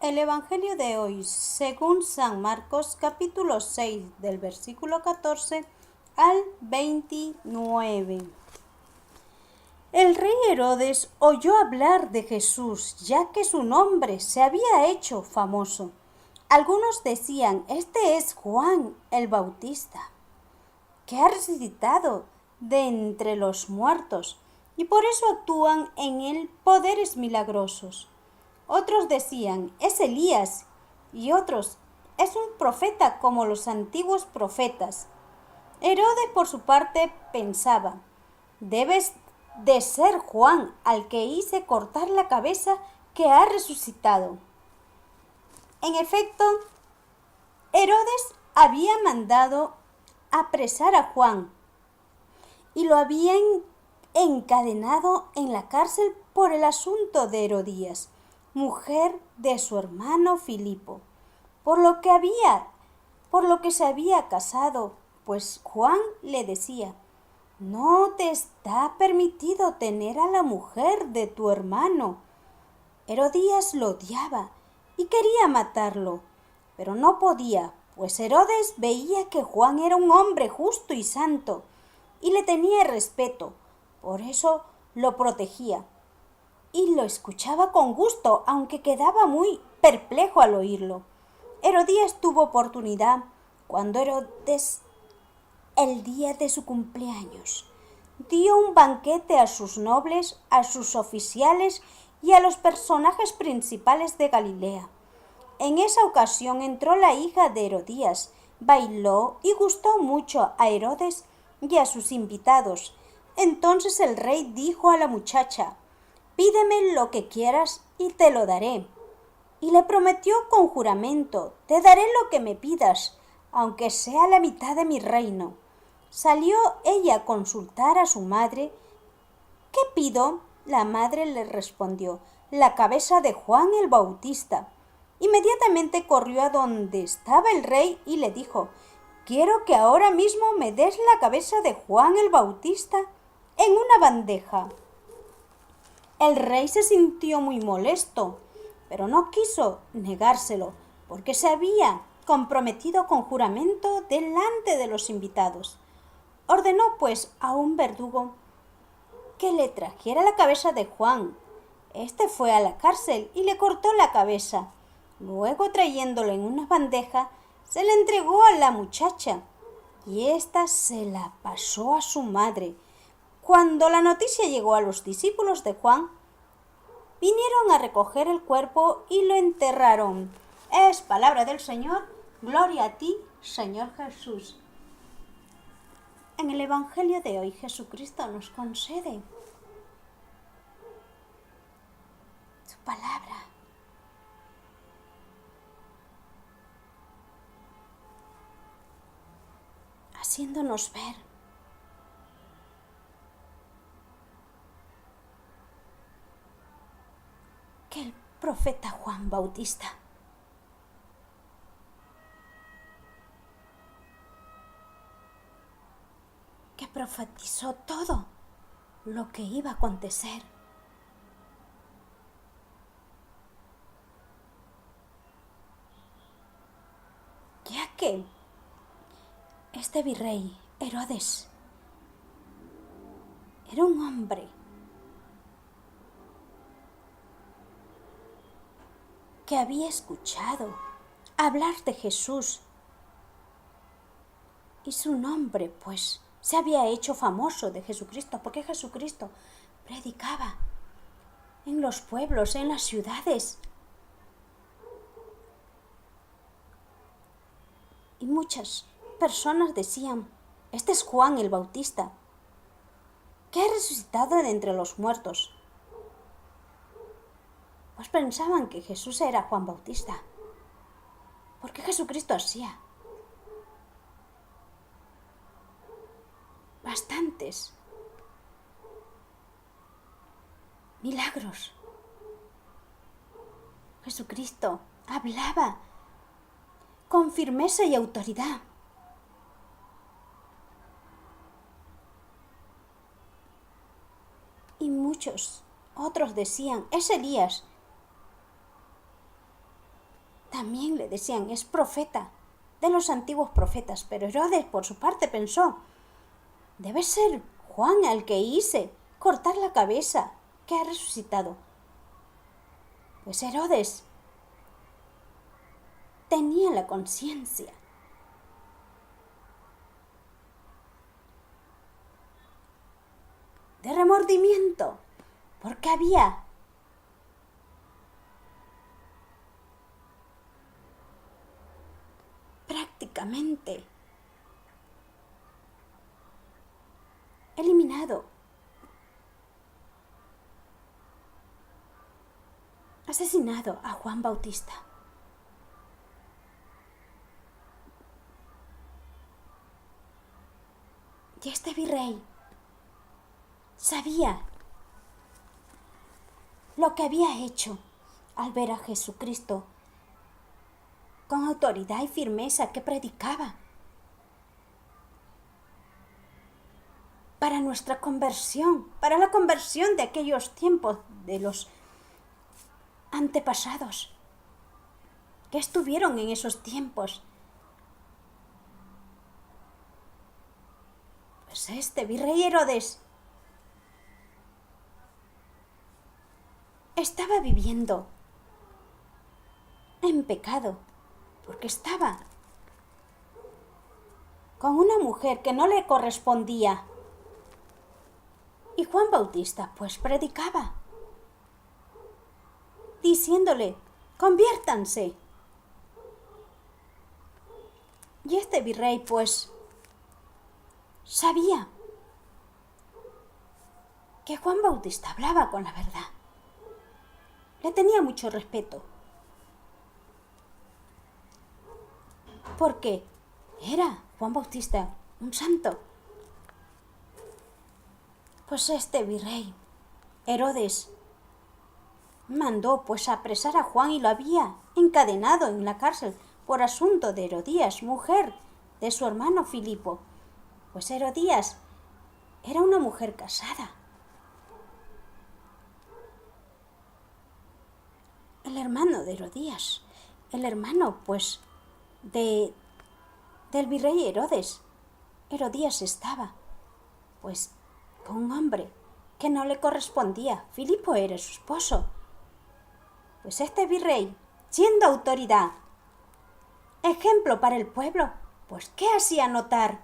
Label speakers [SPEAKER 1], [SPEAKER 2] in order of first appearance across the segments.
[SPEAKER 1] El Evangelio de hoy, según San Marcos, capítulo 6, del versículo 14 al 29. El rey Herodes oyó hablar de Jesús, ya que su nombre se había hecho famoso. Algunos decían, este es Juan el Bautista, que ha resucitado de entre los muertos, y por eso actúan en él poderes milagrosos. Otros decían, es Elías, y otros, es un profeta como los antiguos profetas. Herodes, por su parte, pensaba, debes de ser Juan, al que hice cortar la cabeza, que ha resucitado. En efecto, Herodes había mandado apresar a Juan y lo habían encadenado en la cárcel por el asunto de Herodías, mujer de su hermano Filipo, por lo que se había casado, pues Juan le decía, no te está permitido tener a la mujer de tu hermano. Herodías lo odiaba y quería matarlo, pero no podía, pues Herodes veía que Juan era un hombre justo y santo, y le tenía respeto, por eso lo protegía. Y lo escuchaba con gusto, aunque quedaba muy perplejo al oírlo. Herodías tuvo oportunidad cuando Herodes, el día de su cumpleaños, dio un banquete a sus nobles, a sus oficiales y a los personajes principales de Galilea. En esa ocasión entró la hija de Herodías, bailó y gustó mucho a Herodes y a sus invitados. Entonces el rey dijo a la muchacha, pídeme lo que quieras y te lo daré. Y le prometió con juramento, te daré lo que me pidas, aunque sea la mitad de mi reino. Salió ella a consultar a su madre. ¿Qué pido? La madre le respondió, la cabeza de Juan el Bautista. Inmediatamente corrió a donde estaba el rey y le dijo, quiero que ahora mismo me des la cabeza de Juan el Bautista en una bandeja. El rey se sintió muy molesto, pero no quiso negárselo, porque se había comprometido con juramento delante de los invitados. Ordenó pues a un verdugo que le trajera la cabeza de Juan. Este fue a la cárcel y le cortó la cabeza. Luego, trayéndolo en una bandeja, se la entregó a la muchacha y ésta se la pasó a su madre. Cuando la noticia llegó a los discípulos de Juan, vinieron a recoger el cuerpo y lo enterraron. Es palabra del Señor. Gloria a ti, Señor Jesús. En el Evangelio de hoy, Jesucristo nos concede su palabra. Haciéndonos ver que el profeta Juan Bautista que profetizó todo lo que iba a acontecer, ya que este virrey Herodes era un hombre que había escuchado hablar de Jesús y su nombre pues se había hecho famoso de Jesucristo, porque Jesucristo predicaba en los pueblos, en las ciudades, y muchas personas decían, este es Juan el Bautista, que ha resucitado de entre los muertos. Pues pensaban que Jesús era Juan Bautista, porque Jesucristo hacía bastantes milagros. Jesucristo hablaba con firmeza y autoridad. Y muchos otros decían, es Elías. También le decían, es profeta, de los antiguos profetas. Pero Herodes, por su parte, pensó, debe ser Juan al que hice cortar la cabeza, que ha resucitado. Pues Herodes tenía la conciencia de remordimiento, porque había prácticamente eliminado, asesinado a Juan Bautista. Y este virrey sabía lo que había hecho al ver a Jesucristo con autoridad y firmeza que predicaba para nuestra conversión, para la conversión de aquellos tiempos, de los antepasados que estuvieron en esos tiempos. Pues este virrey Herodes estaba viviendo en pecado, porque estaba con una mujer que no le correspondía. Y Juan Bautista pues predicaba, diciéndole, conviértanse. Y este virrey pues sabía que Juan Bautista hablaba con la verdad. Le tenía mucho respeto, porque era Juan Bautista un santo. Pues este virrey Herodes mandó pues apresar a Juan y lo había encadenado en la cárcel por asunto de Herodías, mujer de su hermano Filipo. Pues Herodías era una mujer casada. El hermano de Herodías, el hermano pues del virrey Herodes. Herodías estaba pues con un hombre que no le correspondía. Filipo era su esposo. Pues este virrey, siendo autoridad, ejemplo para el pueblo, pues ¿qué hacía notar?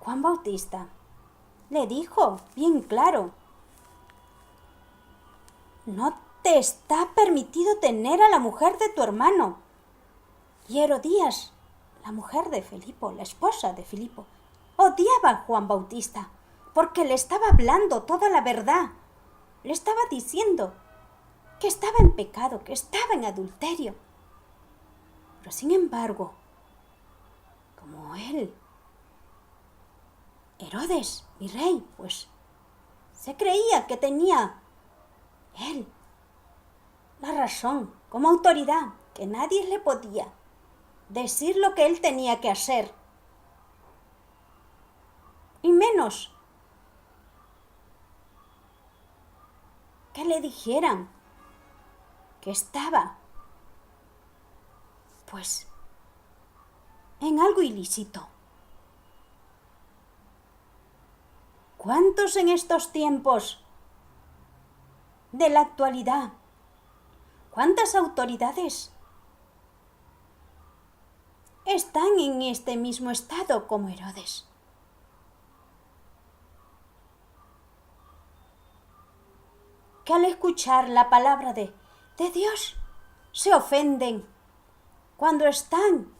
[SPEAKER 1] Juan Bautista le dijo bien claro, no te está permitido tener a la mujer de tu hermano. Y Herodías, la mujer de Filipo, la esposa de Filipo, odiaba a Juan Bautista porque le estaba hablando toda la verdad. Le estaba diciendo que estaba en pecado, que estaba en adulterio. Pero sin embargo, como él, Herodes, mi rey, pues se creía que tenía él la razón como autoridad, que nadie le podía decir lo que él tenía que hacer, y menos que le dijeran que estaba pues en algo ilícito. ¿Cuántos en estos tiempos de la actualidad, cuántas autoridades están en este mismo estado como Herodes? Que al escuchar la palabra de Dios se ofenden cuando están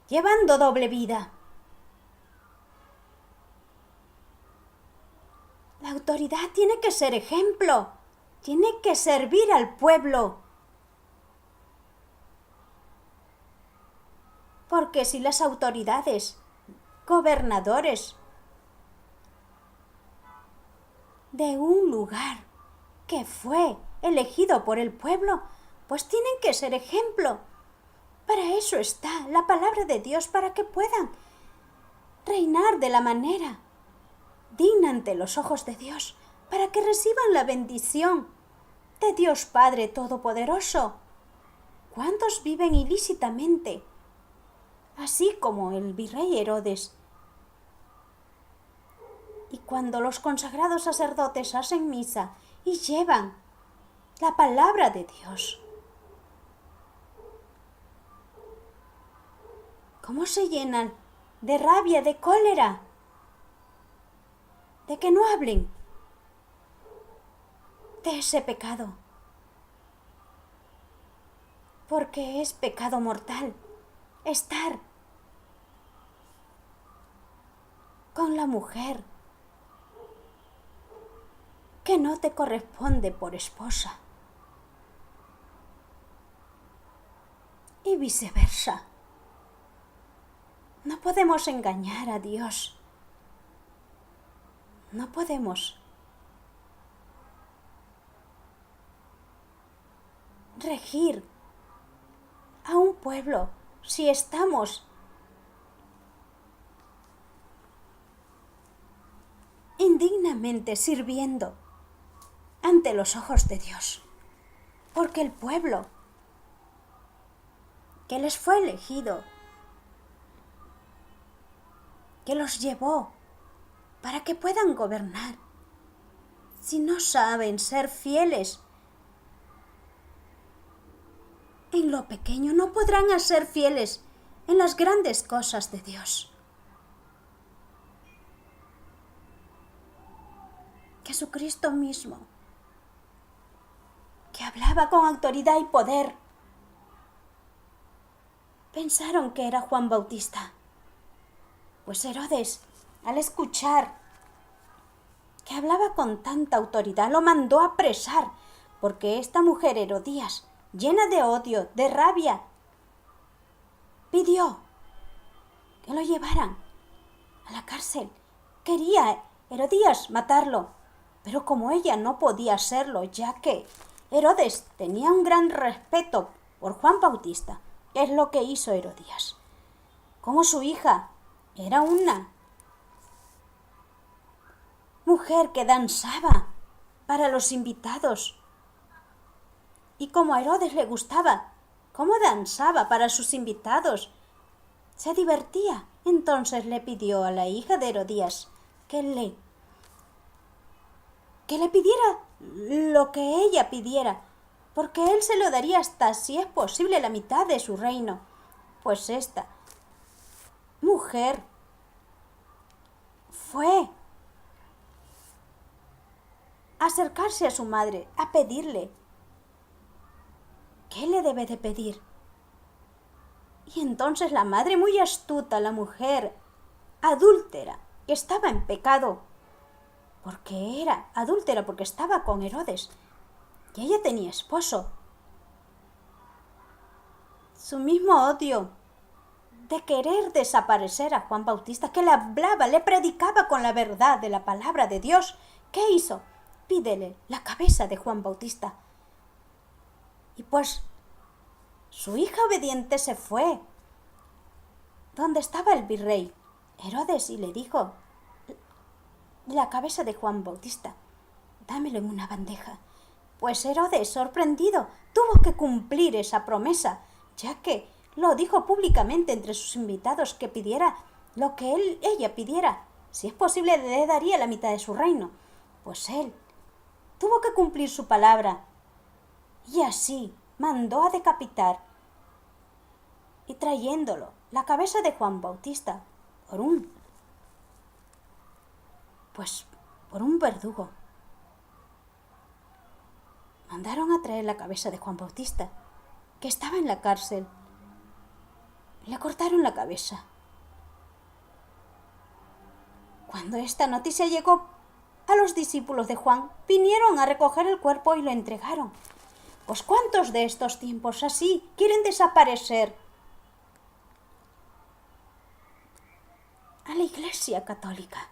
[SPEAKER 1] llevando doble vida. La autoridad tiene que ser ejemplo, tiene que servir al pueblo. Porque si las autoridades, gobernadores de un lugar que fue elegido por el pueblo, pues tienen que ser ejemplo. Para eso está la palabra de Dios, para que puedan reinar de la manera digna ante los ojos de Dios, para que reciban la bendición de Dios Padre Todopoderoso. ¿Cuántos viven ilícitamente? Así como el virrey Herodes. Y cuando los consagrados sacerdotes hacen misa y llevan la palabra de Dios, ¿cómo se llenan de rabia, de cólera, de que no hablen de ese pecado? Porque es pecado mortal estar con la mujer que no te corresponde por esposa. Y viceversa. No podemos engañar a Dios. No podemos regir a un pueblo si estamos indignamente sirviendo ante los ojos de Dios. Porque el pueblo que les fue elegido, que los llevó para que puedan gobernar, si no saben ser fieles en lo pequeño, no podrán ser fieles en las grandes cosas de Dios. Jesucristo mismo, que hablaba con autoridad y poder, pensaron que era Juan Bautista. Pues Herodes, al escuchar que hablaba con tanta autoridad, lo mandó a apresar, porque esta mujer Herodías, llena de odio, de rabia, pidió que lo llevaran a la cárcel. Quería Herodías matarlo, pero como ella no podía hacerlo, ya que Herodes tenía un gran respeto por Juan Bautista, ¿qué es lo que hizo Herodías? Como su hija era una mujer que danzaba para los invitados, y como a Herodes le gustaba cómo danzaba para sus invitados, se divertía, entonces le pidió a la hija de Herodías que le pidiera lo que ella pidiera, porque él se lo daría hasta, si es posible, la mitad de su reino. Pues esta mujer fue a acercarse a su madre, a pedirle. ¿Qué le debe de pedir? Y entonces la madre, muy astuta, la mujer adúltera, que estaba en pecado, porque era adúltera, porque estaba con Herodes, y ella tenía esposo. Su mismo odio de querer desaparecer a Juan Bautista, que le hablaba, le predicaba con la verdad de la palabra de Dios, ¿qué hizo? Pídele la cabeza de Juan Bautista. Y pues su hija obediente se fue donde estaba el virrey Herodes y le dijo: la cabeza de Juan Bautista, dámelo en una bandeja. Pues Herodes, sorprendido, tuvo que cumplir esa promesa, ya que lo dijo públicamente entre sus invitados que pidiera lo que ella pidiera. Si es posible, le daría la mitad de su reino. Pues él tuvo que cumplir su palabra, y así mandó a decapitar, y trayéndolo la cabeza de Juan Bautista por un verdugo, mandaron a traer la cabeza de Juan Bautista, que estaba en la cárcel. Le cortaron la cabeza. Cuando esta noticia llegó a los discípulos de Juan, vinieron a recoger el cuerpo y lo entregaron. Pues ¿cuántos de estos tiempos así quieren desaparecer a la Iglesia Católica?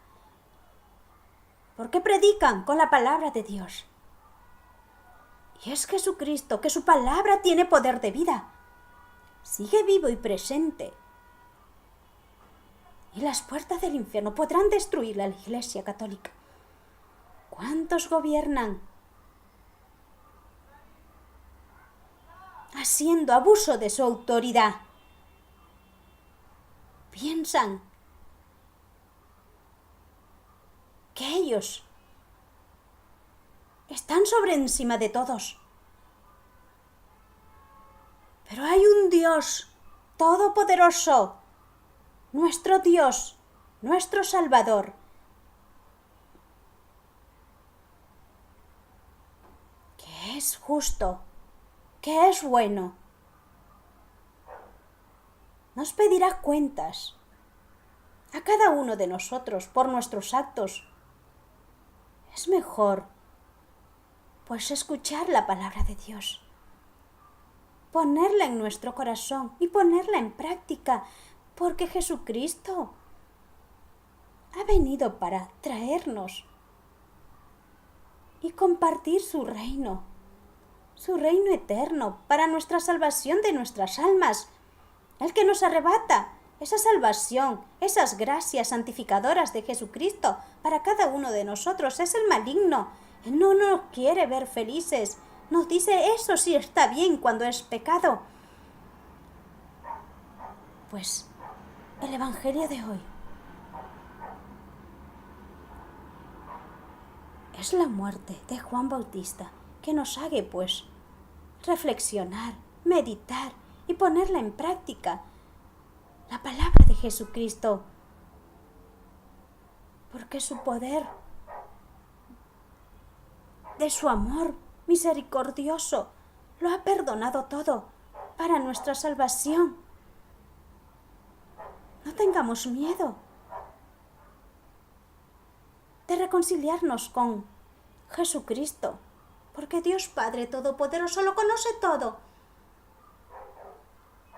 [SPEAKER 1] Porque predican con la palabra de Dios. Y es Jesucristo, que su palabra tiene poder de vida. Sigue vivo y presente. Y las puertas del infierno podrán destruir a la Iglesia Católica. ¿Cuántos gobiernan haciendo abuso de su autoridad. Piensan que ellos están sobre encima de todos. Pero hay un Dios todopoderoso, nuestro Dios, nuestro Salvador, que es justo, que es bueno. Nos pedirá cuentas a cada uno de nosotros por nuestros actos. Es mejor, pues, escuchar la palabra de Dios, ponerla en nuestro corazón y ponerla en práctica, porque Jesucristo ha venido para traernos y compartir su reino eterno para nuestra salvación de nuestras almas. El que nos arrebata esa salvación, esas gracias santificadoras de Jesucristo para cada uno de nosotros es el maligno. Él no nos quiere ver felices. Nos dice eso sí está bien cuando es pecado. Pues el Evangelio de hoy es la muerte de Juan Bautista, que nos haga, pues, reflexionar, meditar y ponerla en práctica. La palabra de Jesucristo, porque su poder, de su amor misericordioso, lo ha perdonado todo para nuestra salvación. No tengamos miedo de reconciliarnos con Jesucristo, porque Dios Padre Todopoderoso lo conoce todo.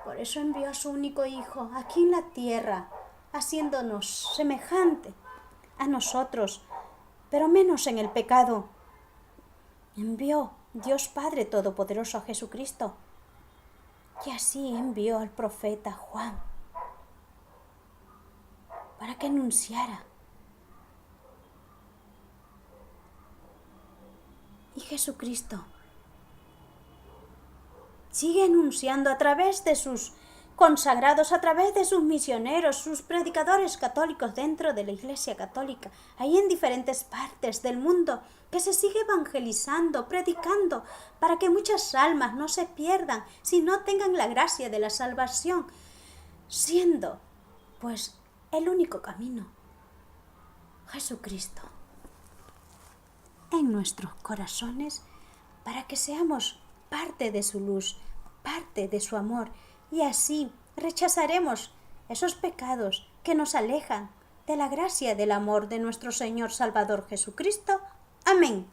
[SPEAKER 1] Por eso envió a su único Hijo aquí en la tierra, haciéndonos semejante a nosotros, pero menos en el pecado. Envió Dios Padre Todopoderoso a Jesucristo, y así envió al profeta Juan para que anunciara. Y Jesucristo sigue anunciando a través de sus consagrados, a través de sus misioneros, sus predicadores católicos dentro de la Iglesia Católica, ahí en diferentes partes del mundo, que se sigue evangelizando, predicando, para que muchas almas no se pierdan, sino tengan la gracia de la salvación, siendo, pues, el único camino, Jesucristo, en nuestros corazones, para que seamos parte de su luz, parte de su amor, y así rechazaremos esos pecados que nos alejan de la gracia del amor de nuestro Señor Salvador Jesucristo. Amén.